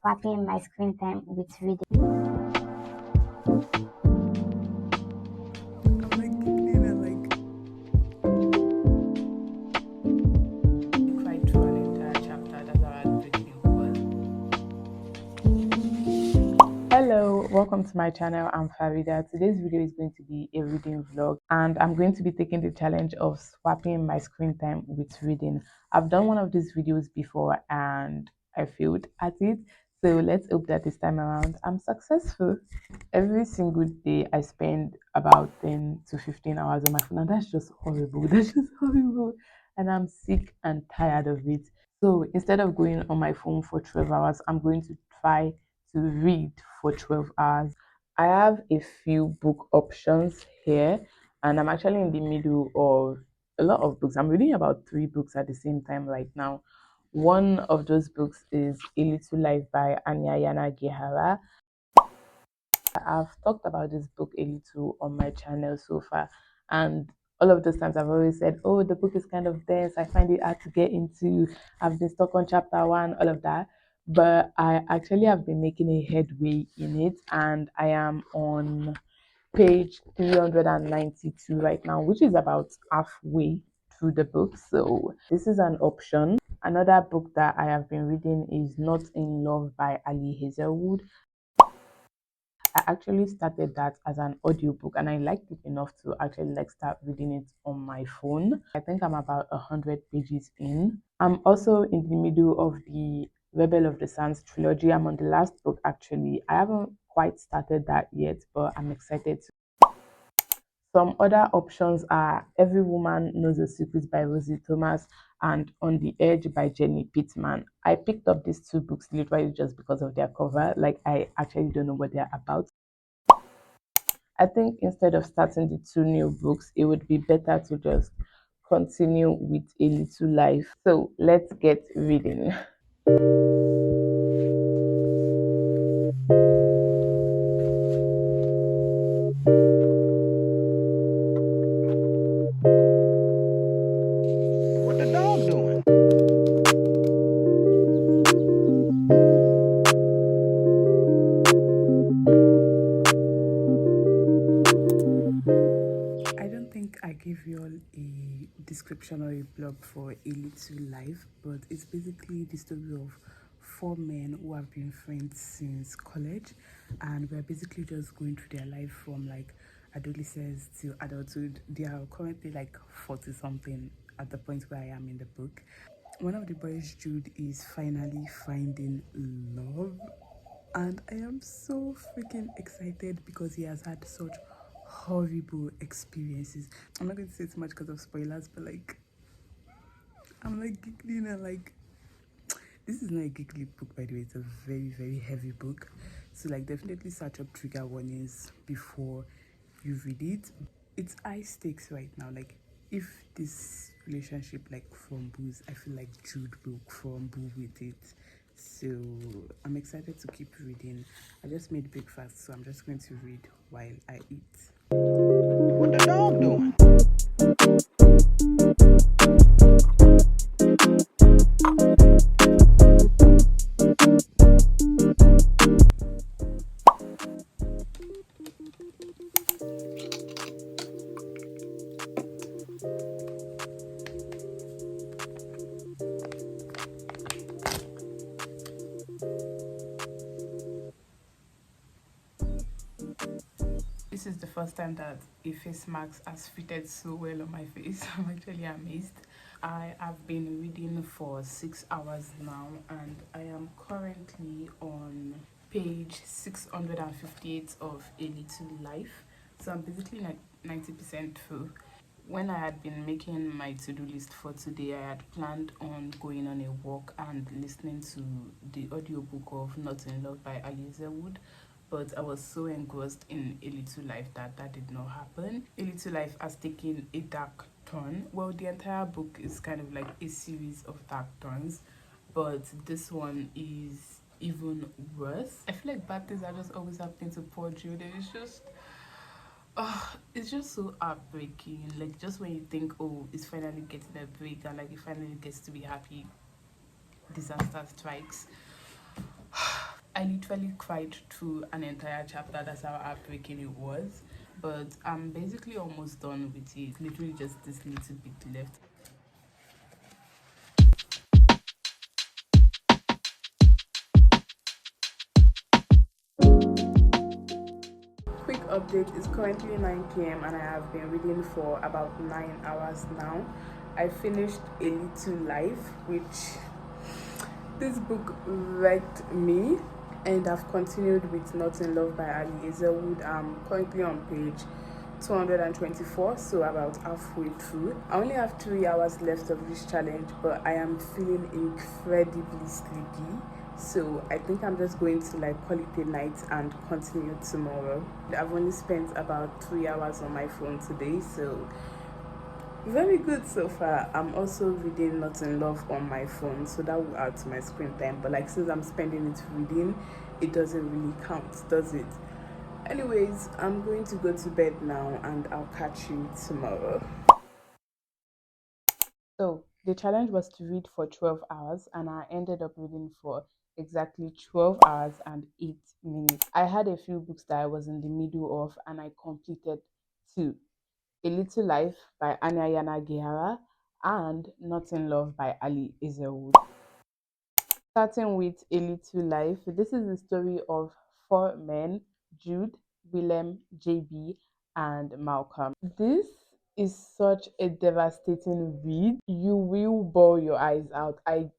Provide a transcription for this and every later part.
swapping my screen time with reading. Cried through an entire chapter. That's how heartbreaking it was. Hello, welcome to my channel. I'm Farida. Today's video is going to be a reading vlog, and I'm going to be taking the challenge of swapping my screen time with reading. I've done one of these videos before and I failed at it, so let's hope that this time around I'm successful. Every single day I spend about 10 to 15 hours on my phone, and that's just horrible. That's just horrible, and I'm sick and tired of it. So instead of going on my phone for 12 hours, I'm going to try to read for 12 hours. I have a few book options here, and I'm actually in the middle of a lot of books. I'm reading about 3 books at the same time right now. One of those books is A Little Life by ᴢ. I've talked about this book a little on my channel so far, and all of those times I've always said, oh, the book is kind of dense, I find it hard to get into, I've been stuck on chapter 1, all of that. But I actually have been making a headway in it, and I am on page 392 right now, which is about halfway through the book. So this is an option. Another book that I have been reading is Not in Love by ILLIT. I actually started that as an audiobook, and I liked it enough to actually start reading it on my phone. I think I'm about 100 pages in. I'm also in the middle of the Rebel of the Sands trilogy. I'm on the last book actually. I haven't quite started that yet, but I'm excited to. Some other options are Every Woman Knows a Secret by Rosie Thomas and On the Edge by Jenny Pittman. I picked up these 2 books literally just because of their cover. Like, I actually don't know what they're about. I think instead of starting the 2 new books, it would be better to just continue with A Little Life. So let's get reading. What the dog doing? I don't think I gave you all a description or a blog for A Little Life, but it's basically the story of 4 men who have been friends since college, and we're basically just going through their life from like adolescence to adulthood. They are currently like 40 something at the point where I am in the book. One of the boys, Jude, is finally finding love, and I am so freaking excited because he has had such horrible experiences. I'm not going to say too much because of spoilers, but like, I'm like giggling and like, this is not a giggly book, by the way. It's a very, very heavy book, so like definitely search up trigger warnings before you read it. It's high stakes right now. Like, if this relationship like crumbles, I feel like Jude will crumble with it. So I'm excited to keep reading. I just made breakfast, so I'm just going to read while I eat. What the dog doing? This is the first time that a face mask has fitted so well on my face. I'm actually amazed. I have been reading for 6 hours now, and I am currently on page 658 of A Little Life. So I'm basically like 90% through. When I had been making my to-do list for today, I had planned on going on a walk and listening to the audiobook of Not in Love by ILLIT, but I was so engrossed in A Little Life that did not happen. A Little Life has taken a dark turn. Well, the entire book is kind of like a series of dark turns, but this one is even worse. I feel like bad things are just always happening to poor Jude. It's just so heartbreaking. Like, just when you think, oh, it's finally getting a break and like it finally gets to be happy, disaster strikes. I literally cried through an entire chapter. That's how heartbreaking it was. But I'm basically almost done with it. Literally just this little bit left. Quick update, it's currently 9 p.m. and I have been reading for about 9 hours now. I finished A Little Life, which this book wrecked me, and I've continued with Not in Love by Ali Hazelwood. I'm currently on page 224, so about halfway through. I only have 3 hours left of this challenge, but I am feeling incredibly sleepy, so I think I'm just going to call it a night and continue tomorrow. I've only spent about 3 hours on my phone today, so very good so far. I'm also reading Not in Love on my phone, so that will add to my screen time, but since I'm spending it reading, it doesn't really count, does it? Anyways, I'm going to go to bed now and I'll catch you tomorrow. So the challenge was to read for 12 hours and I ended up reading for exactly 12 hours and 8 minutes. I had a few books that I was in the middle of and I completed 2. A Little Life by ᴢ and Not in Love by Ali Hazelwood. Starting with A Little Life, this is the story of 4 men, Jude, Willem, JB, and Malcolm. This is such a devastating read. You will bawl your eyes out. I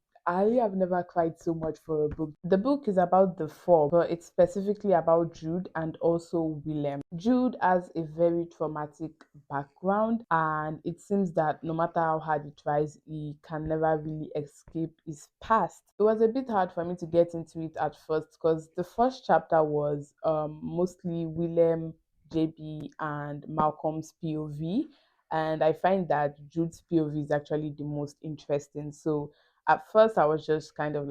have never cried so much for a book. The book is about the 4, but it's specifically about Jude and also Willem. Jude has a very traumatic background, and it seems that no matter how hard he tries, he can never really escape his past. It was a bit hard for me to get into it at first because the first chapter was mostly Willem, JB, and Malcolm's POV, and I find that Jude's POV is actually the most interesting. So at first I was just kind of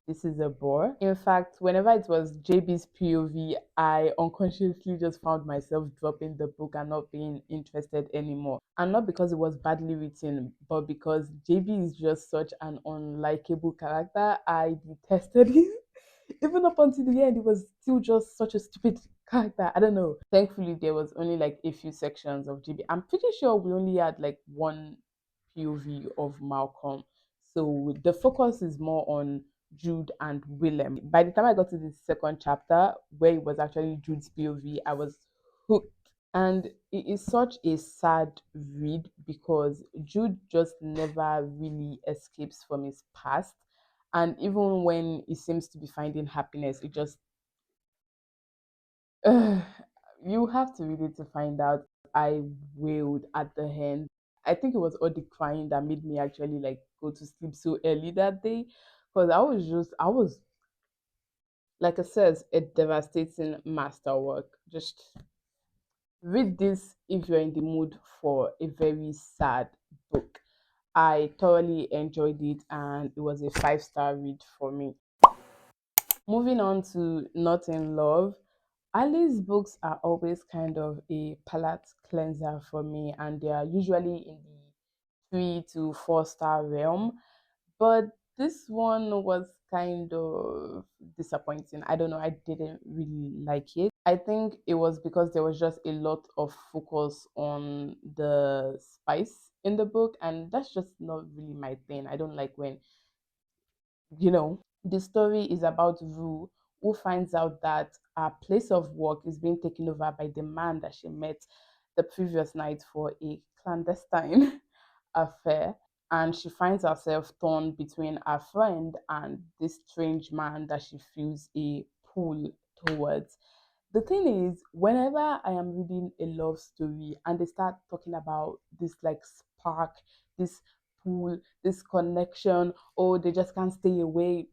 this is a bore. In fact, whenever it was JB's POV, I unconsciously just found myself dropping the book and not being interested anymore. And not because it was badly written, but because JB is just such an unlikable character. I detested him. Even up until the end, it was still just such a stupid character. I don't know. Thankfully, there was only a few sections of JB. I'm pretty sure we only had one POV of Malcolm. So the focus is more on Jude and Willem. By the time I got to the second chapter, where it was actually Jude's POV, I was hooked. And it is such a sad read because Jude just never really escapes from his past. And even when he seems to be finding happiness, it just you have to read it to find out. I wailed at the end. I think it was all the crying that made me actually go to sleep so early that day, because I was like I said, a devastating masterwork. Just read this if you're in the mood for a very sad book. I thoroughly enjoyed it and it was a 5-star read for me. Moving on to Not in Love, Ali's books are always kind of a palate cleanser for me, and they are usually in the 3 to 4 star realm. But this one was kind of disappointing. I don't know, I didn't really like it. I think it was because there was just a lot of focus on the spice in the book, and that's just not really my thing. I don't like when the story is about Rue, who finds out that her place of work is being taken over by the man that she met the previous night for a clandestine affair. And she finds herself torn between her friend and this strange man that she feels a pull towards. The thing is, whenever I am reading a love story and they start talking about this spark, this pull, this connection, or they just can't stay away,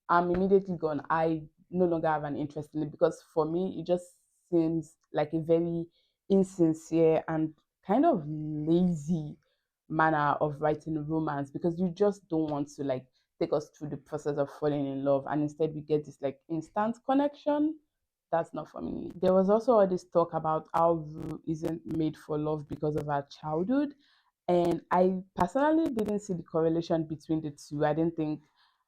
I'm immediately gone. I no longer have an interest in it because for me, it just seems like a very insincere and kind of lazy manner of writing romance because you just don't want to take us through the process of falling in love and instead we get this instant connection. That's not for me. There was also all this talk about how Rue isn't made for love because of her childhood. And I personally didn't see the correlation between the two. I didn't think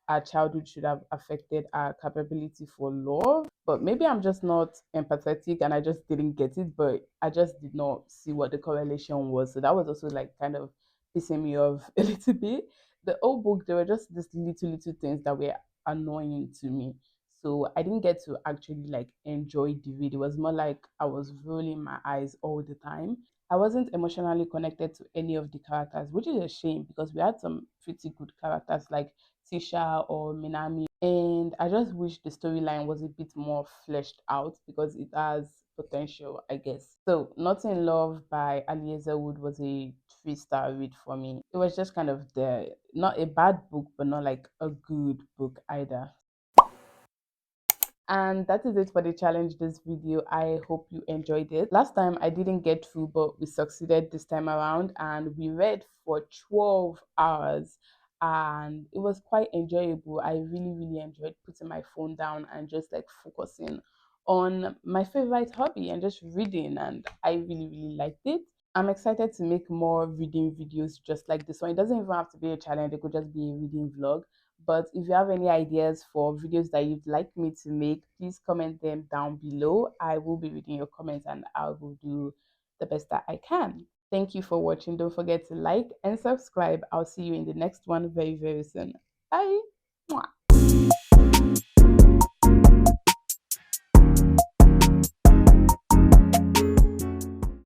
our childhood should have affected our capability for love. But maybe I'm just not empathetic and I just didn't get it, but I just did not see what the correlation was. So that was also like kind of pissing me off a little bit. The old book, there were just these little things that were annoying to me. So I didn't get to actually like enjoy the read. It was more like I was rolling my eyes all the time. I wasn't emotionally connected to any of the characters, which is a shame because we had some pretty good characters like Tisha or Minami. And I just wish the storyline was a bit more fleshed out because it has potential, I guess. So, Not in Love by Eliezer Wood was a 3-star read for me. It was just kind of there, not a bad book, but not like a good book either. And that is it for the challenge this video. I hope you enjoyed it. Last time I didn't get through, but we succeeded this time around, and we read for 12 hours, and it was quite enjoyable. I really enjoyed putting my phone down and just like focusing on my favorite hobby and just reading, and I really liked it. I'm excited to make more reading videos just like this one. It doesn't even have to be a challenge, it could just be a reading vlog. But if you have any ideas for videos that you'd like me to make, please comment them down below. I will be reading your comments and I will do the best that I can. Thank you for watching. Don't forget to like and subscribe. I'll see you in the next one very soon. Bye. Mwah.